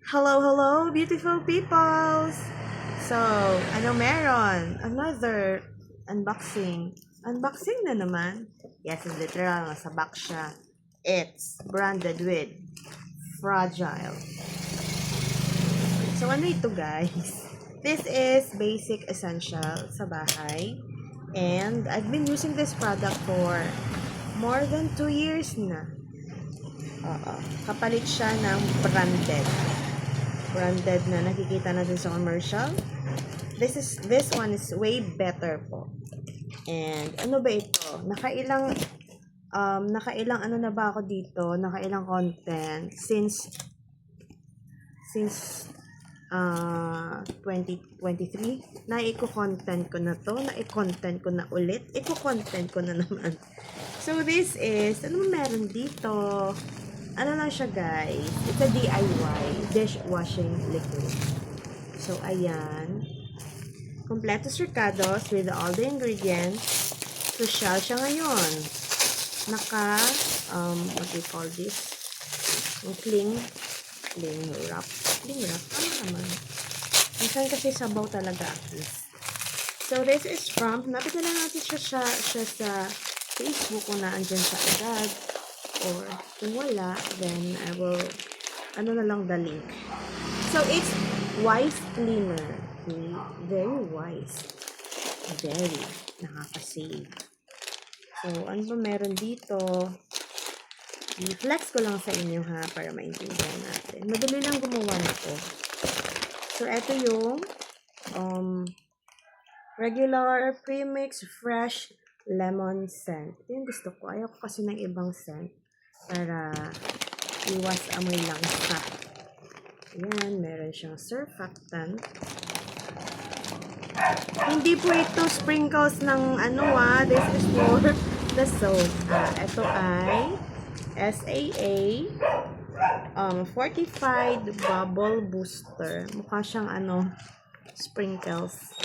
Hello, hello, beautiful peoples! So, ano meron? Another unboxing. Unboxing na naman. Yes, it's literal. Nasa box siya. It's branded with Fragile. So, ano ito guys? This is basic essential sa bahay. And I've been using this product for more than 2 years na. Oo. Kapalit siya ng branded na nakikita natin sa commercial. This one is way better po. And ano ba ito? Nakailang ano na ba ako dito? Nakailang content since 2023 na i-content ko na to, na i-content ko na ulit, i-content ko na naman. So this is, ano meron dito? Ano lang siya guys, it's a DIY dishwashing liquid. So ayan, kompleto circados with all the ingredients. Social siya ngayon. Naka, what do you call this? Yung cling wrap. Ano naman? Minsan kasi sabaw talaga at least. So this is from, napit na lang natin siya sa Facebook kung naandyan sa agad. Or kung wala, then I will, ano na lang the link. So it's Wise Cleaner. Okay? Very wise. Very nakaka-save. So, ano ba meron dito? I-flex ko lang sa inyo ha, para maintindihan natin. Madali lang gumawa nito. So, ito yung regular premix fresh lemon scent. Ito yung gusto ko. Ayaw ko kasi ng ibang scent para iwas amoy langsa. Ayan, meron siyang surfactant. Hindi po ito sprinkles ng ano this is for the soap. Ito ay SAA fortified bubble booster. Mukha siyang sprinkles.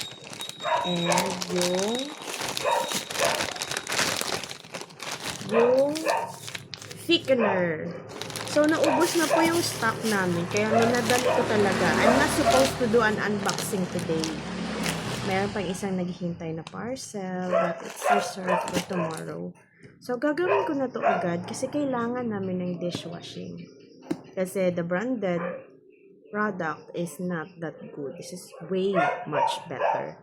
And yung thickener. So, naubos na po yung stock namin. Kaya minadali ko talaga. I'm not supposed to do an unboxing today. Meron pang isang naghihintay na parcel but it's reserved for tomorrow. So, gagawin ko na to agad kasi kailangan namin ng dishwashing. Kasi the branded product is not that good. This is way much better.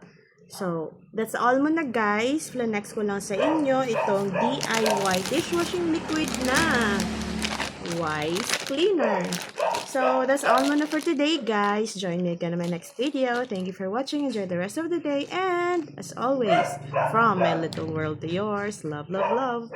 So, that's all muna guys. Flanex ko lang sa inyo itong DIY dishwashing liquid na Wise Cleaner. So, that's all muna for today guys. Join me again in my next video. Thank you for watching. Enjoy the rest of the day. And, as always, from my little world to yours, love, love, love.